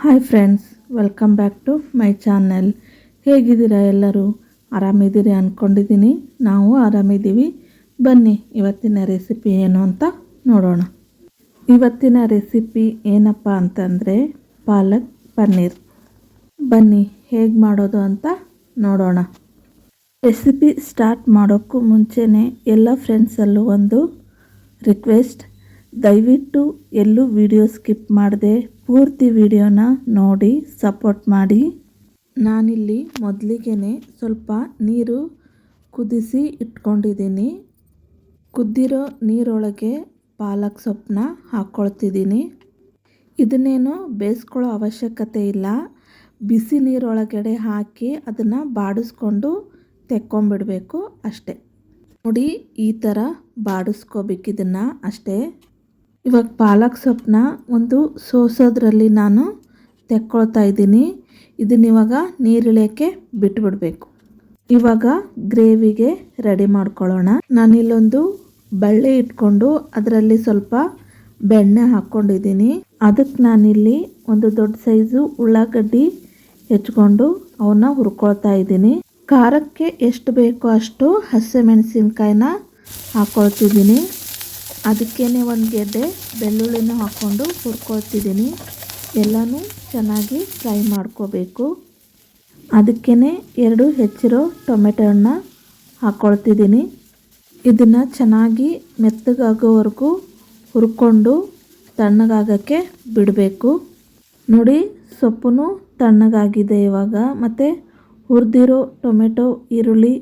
Hi friends, welcome back to my channel. ಹೇಗಿದ್ದೀರಾ? ಎಲ್ಲರೂ ಆರಾಮಿದ್ದೀರಿ ಅಂದ್ಕೊಂಡಿದ್ದೀನಿ. ನಾವು ಆರಾಮಿದ್ದೀವಿ. ಬನ್ನಿ ಇವತ್ತಿನ ರೆಸಿಪಿ ಏನು ಅಂತ ನೋಡೋಣ. ಇವತ್ತಿನ ರೆಸಿಪಿ ಏನಪ್ಪ ಅಂತಂದರೆ ಪಾಲಕ್ ಪನ್ನೀರ್. ಬನ್ನಿ ಹೇಗೆ ಮಾಡೋದು ಅಂತ ನೋಡೋಣ. ರೆಸಿಪಿ ಸ್ಟಾರ್ಟ್ ಮಾಡೋಕ್ಕೂ ಮುಂಚೆನೇ ಎಲ್ಲ ಫ್ರೆಂಡ್ಸಲ್ಲೂ ಒಂದು ರಿಕ್ವೆಸ್ಟ್, ದಯವಿಟ್ಟು ಎಲ್ಲೂ ವಿಡಿಯೋ ಸ್ಕಿಪ್ ಮಾಡದೆ ಪೂರ್ತಿ ವಿಡಿಯೋನ ನೋಡಿ ಸಪೋರ್ಟ್ ಮಾಡಿ. ನಾನಿಲ್ಲಿ ಮೊದಲಿಗೆ ಸ್ವಲ್ಪ ನೀರು ಕುದಿಸಿ ಇಟ್ಕೊಂಡಿದ್ದೀನಿ. ಕುದ್ದಿರೋ ನೀರೊಳಗೆ ಪಾಲಕ್ ಸೊಪ್ಪನ್ನ ಹಾಕ್ಕೊಳ್ತಿದ್ದೀನಿ. ಇದನ್ನೇನು ಬೇಯಿಸ್ಕೊಳ್ಳೋ ಅವಶ್ಯಕತೆ ಇಲ್ಲ. ಬಿಸಿ ನೀರೊಳಗಡೆ ಹಾಕಿ ಅದನ್ನು ಬಾಡಿಸ್ಕೊಂಡು ತೆಕ್ಕೊಂಬಿಡಬೇಕು ಅಷ್ಟೇ. ನೋಡಿ, ಈ ಥರ ಬಾಡಿಸ್ಕೋಬೇಕು ಇದನ್ನು ಅಷ್ಟೇ. ಇವಾಗ ಪಾಲಕ್ ಸೊಪ್ಪನ್ನ ಒಂದು ಸೋಸೋದ್ರಲ್ಲಿ ನಾನು ತೆಕ್ಕೊಳ್ತಾ ಇದ್ದೀನಿ. ಇದನ್ನ ಇವಾಗ ನೀರಿಳಿಯೋಕ್ಕೆ ಬಿಟ್ಬಿಡಬೇಕು. ಇವಾಗ ಗ್ರೇವಿಗೆ ರೆಡಿ ಮಾಡ್ಕೊಳ್ಳೋಣ. ನಾನಿಲ್ಲೊಂದು ಬಳ್ಳಿ ಇಟ್ಕೊಂಡು ಅದರಲ್ಲಿ ಸ್ವಲ್ಪ ಬೆಣ್ಣೆ ಹಾಕ್ಕೊಂಡಿದ್ದೀನಿ. ಅದಕ್ಕೆ ನಾನಿಲ್ಲಿ ಒಂದು ದೊಡ್ಡ ಸೈಜು ಉಳ್ಳಾಗಡ್ಡಿ ಹೆಚ್ಕೊಂಡು ಅವನ್ನ ಹುರ್ಕೊಳ್ತಾ ಇದ್ದೀನಿ. ಖಾರಕ್ಕೆ ಎಷ್ಟು ಬೇಕೋ ಅಷ್ಟು ಹಸಿಮೆಣಸಿನ್ಕಾಯಿನ ಹಾಕ್ಕೊಳ್ತಿದ್ದೀನಿ. ಅದಕ್ಕೇನೆ ಒಂದು ಗೆಡ್ಡೆ ಬೆಳ್ಳುಳ್ಳಿನ ಹಾಕ್ಕೊಂಡು ಹುರ್ಕೊಳ್ತಿದ್ದೀನಿ. ಎಲ್ಲನೂ ಚೆನ್ನಾಗಿ ಫ್ರೈ ಮಾಡ್ಕೋಬೇಕು. ಅದಕ್ಕೇನೆ 2 ಹೆಚ್ಚಿರೋ ಟೊಮೆಟೊನ ಹಾಕ್ಕೊಳ್ತಿದ್ದೀನಿ. ಇದನ್ನು ಚೆನ್ನಾಗಿ ಮೆತ್ತಗಾಗೋವರೆಗೂ ಹುರ್ಕೊಂಡು ತಣ್ಣಗಾಗೋಕ್ಕೆ ಬಿಡಬೇಕು. ನೋಡಿ, ಸೊಪ್ಪು ತಣ್ಣಗಾಗಿದೆ ಇವಾಗ. ಮತ್ತು ಹುರಿದಿರೋ ಟೊಮೆಟೊ, ಈರುಳ್ಳಿ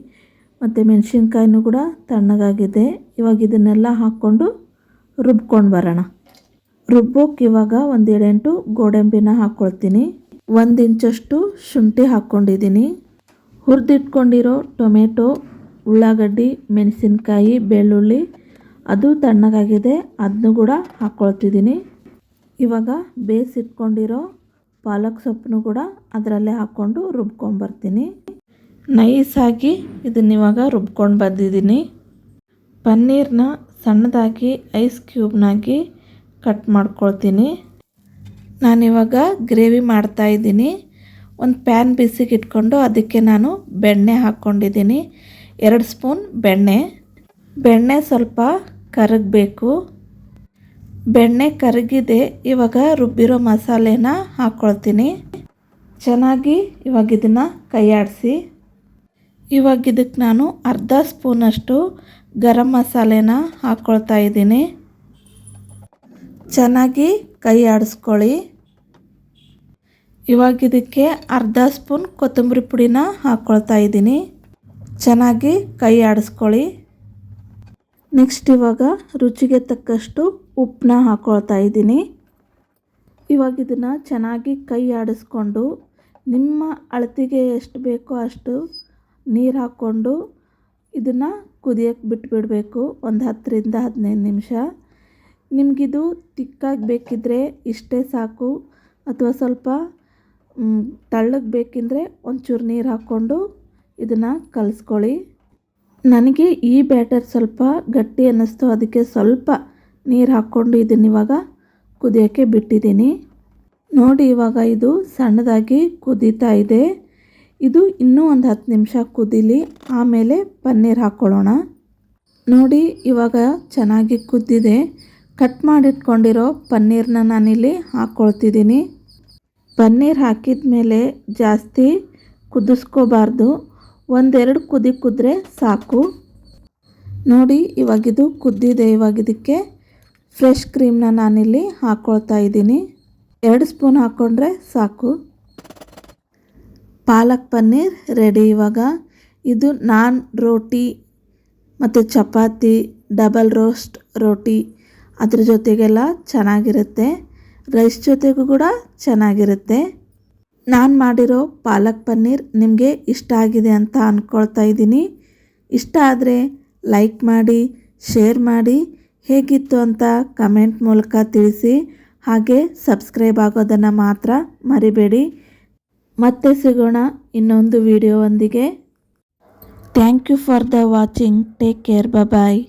ಮತ್ತು ಮೆಣಸಿನ್ಕಾಯಿನೂ ಕೂಡ ತಣ್ಣಗಾಗಿದೆ. ಇವಾಗ ಇದನ್ನೆಲ್ಲ ಹಾಕ್ಕೊಂಡು ರುಬ್ಕೊಂಡು ಬರೋಣ. ರುಬ್ಬೋಕ್ಕೆ ಇವಾಗ 1 7 ಗೋಡಂಬಿನ ಹಾಕ್ಕೊಳ್ತೀನಿ. 1 ಇಂಚಷ್ಟು ಶುಂಠಿ ಹಾಕ್ಕೊಂಡಿದ್ದೀನಿ. ಹುರಿದಿಟ್ಕೊಂಡಿರೋ ಟೊಮೆಟೊ, ಉಳ್ಳಾಗಡ್ಡಿ, ಮೆಣಸಿನ್ಕಾಯಿ, ಬೆಳ್ಳುಳ್ಳಿ ಅದು ತಣ್ಣಗಾಗಿದೆ. ಅದನ್ನು ಕೂಡ ಹಾಕ್ಕೊಳ್ತಿದ್ದೀನಿ. ಇವಾಗ ಬೇಯಿಸಿಟ್ಕೊಂಡಿರೋ ಪಾಲಕ್ ಸೊಪ್ಪನ್ನು ಕೂಡ ಅದರಲ್ಲೇ ಹಾಕ್ಕೊಂಡು ರುಬ್ಕೊಂಡ್ಬರ್ತೀನಿ. ನೈಸಾಗಿ ಇದನ್ನಿವಾಗ ರುಬ್ಕೊಂಡು ಬಂದಿದ್ದೀನಿ. ಪನ್ನೀರನ್ನ ಸಣ್ಣದಾಗಿ ಐಸ್ ಕ್ಯೂಬ್ನಾಗಿ ಕಟ್ ಮಾಡ್ಕೊಳ್ತೀನಿ. ನಾನಿವಾಗ ಗ್ರೇವಿ ಮಾಡ್ತಾಯಿದ್ದೀನಿ. ಒಂದು ಪ್ಯಾನ್ ಬಿಸಿಗೆ ಇಟ್ಕೊಂಡು ಅದಕ್ಕೆ ನಾನು ಬೆಣ್ಣೆ ಹಾಕ್ಕೊಂಡಿದ್ದೀನಿ. 2 ಸ್ಪೂನ್ ಬೆಣ್ಣೆ ಸ್ವಲ್ಪ ಕರಗಬೇಕು. ಬೆಣ್ಣೆ ಕರಗಿದೆ. ಇವಾಗ ರುಬ್ಬಿರೋ ಮಸಾಲೆನ ಹಾಕ್ಕೊಳ್ತೀನಿ. ಚೆನ್ನಾಗಿ ಇವಾಗ ಇದನ್ನು ಕೈ ಆಡಿಸಿ. ಇವಾಗ ಇದಕ್ಕೆ ನಾನು 1/2 ಸ್ಪೂನಷ್ಟು ಗರಂ ಮಸಾಲೆನ ಹಾಕ್ಕೊಳ್ತಾ ಇದ್ದೀನಿ. ಚೆನ್ನಾಗಿ ಕೈ ಆಡಿಸ್ಕೊಳ್ಳಿ. ಇವಾಗ ಇದಕ್ಕೆ 1/2 ಸ್ಪೂನ್ ಕೊತ್ತಂಬರಿ ಪುಡಿನ ಹಾಕ್ಕೊಳ್ತಾ ಇದ್ದೀನಿ. ಚೆನ್ನಾಗಿ ಕೈ ಆಡಿಸ್ಕೊಳ್ಳಿ. ನೆಕ್ಸ್ಟ್ ಇವಾಗ ರುಚಿಗೆ ತಕ್ಕಷ್ಟು ಉಪ್ಪನ್ನ ಹಾಕ್ಕೊಳ್ತಾ ಇದ್ದೀನಿ. ಇವಾಗ ಇದನ್ನು ಚೆನ್ನಾಗಿ ಕೈ ಆಡಿಸ್ಕೊಂಡು ನಿಮ್ಮ ಅಳತೆಗೆ ಎಷ್ಟು ಬೇಕೋ ಅಷ್ಟು ನೀರು ಹಾಕ್ಕೊಂಡು ಇದನ್ನು ಕುದಿಯೋಕ್ಕೆ ಬಿಟ್ಬಿಡಬೇಕು. ಒಂದು 10 ರಿಂದ 15 ನಿಮಿಷ. ನಿಮಗಿದು ತಿಕ್ಕಾಗಿ ಬೇಕಿದ್ದರೆ ಇಷ್ಟೇ ಸಾಕು. ಅಥವಾ ಸ್ವಲ್ಪ ತಳ್ಳಗೆ ಬೇಕಿದ್ದರೆ ಒಂಚೂರು ನೀರು ಹಾಕ್ಕೊಂಡು ಇದನ್ನು ಕಲಿಸ್ಕೊಳ್ಳಿ. ನನಗೆ ಈ ಬ್ಯಾಟರ್ ಸ್ವಲ್ಪ ಗಟ್ಟಿ ಅನ್ನಿಸ್ತು. ಅದಕ್ಕೆ ಸ್ವಲ್ಪ ನೀರು ಹಾಕ್ಕೊಂಡು ಇದನ್ನಿವಾಗ ಕುದಿಯೋಕ್ಕೆ ಬಿಟ್ಟಿದ್ದೀನಿ. ನೋಡಿ, ಇವಾಗ ಇದು ಸಣ್ಣದಾಗಿ ಕುದೀತಾ ಇದೆ. ಇದು ಇನ್ನೂ ಒಂದು 10 ನಿಮಿಷ ಕುದೀಲಿ. ಆಮೇಲೆ ಪನ್ನೀರ್ ಹಾಕ್ಕೊಳ್ಳೋಣ. ನೋಡಿ, ಇವಾಗ ಚೆನ್ನಾಗಿ ಕುದ್ದಿದೆ. ಕಟ್ ಮಾಡಿಟ್ಕೊಂಡಿರೋ ಪನ್ನೀರನ್ನ ನಾನಿಲ್ಲಿ ಹಾಕ್ಕೊಳ್ತಿದ್ದೀನಿ. ಪನ್ನೀರ್ ಹಾಕಿದ ಮೇಲೆ ಜಾಸ್ತಿ ಕುದಿಸ್ಕೋಬಾರ್ದು. 1-2 ಕುದಿ ಕುದ್ರೆ ಸಾಕು. ನೋಡಿ, ಇವಾಗಿದು ಕುದ್ದಿದೆ. ಇವಾಗ ಇದಕ್ಕೆ ಫ್ರೆಶ್ ಕ್ರೀಮ್ನ ನಾನಿಲ್ಲಿ ಹಾಕ್ಕೊಳ್ತಾ ಇದ್ದೀನಿ. 2 ಸ್ಪೂನ್ ಹಾಕ್ಕೊಂಡ್ರೆ ಸಾಕು. ಪಾಲಕ್ ಪನ್ನೀರ್ ರೆಡಿ. ಇವಾಗ ಇದು ನಾನ್ ರೋಟಿ ಮತ್ತು ಚಪಾತಿ, ಡಬಲ್ ರೋಸ್ಟ್ ರೋಟಿ ಅದ್ರ ಜೊತೆಗೆಲ್ಲ ಚೆನ್ನಾಗಿರುತ್ತೆ. ರೈಸ್ ಜೊತೆಗೂ ಕೂಡ ಚೆನ್ನಾಗಿರುತ್ತೆ. ನಾನು ಮಾಡಿರೋ ಪಾಲಕ್ ಪನ್ನೀರ್ ನಿಮಗೆ ಇಷ್ಟ ಆಗಿದೆ ಅಂತ ಅಂದ್ಕೊಳ್ತಾ ಇದ್ದೀನಿ. ಇಷ್ಟ ಆದರೆ ಲೈಕ್ ಮಾಡಿ, ಶೇರ್ ಮಾಡಿ, ಹೇಗಿತ್ತು ಅಂತ ಕಮೆಂಟ್ ಮೂಲಕ ತಿಳಿಸಿ. ಹಾಗೆ ಸಬ್ಸ್ಕ್ರೈಬ್ ಆಗೋದನ್ನು ಮಾತ್ರ ಮರಿಬೇಡಿ. ಮತ್ತೆ ಸಿಗೋಣ ಇನ್ನೊಂದು ವಿಡಿಯೋವೊಂದಿಗೆ. Thank you for the watching. Take care. Bye.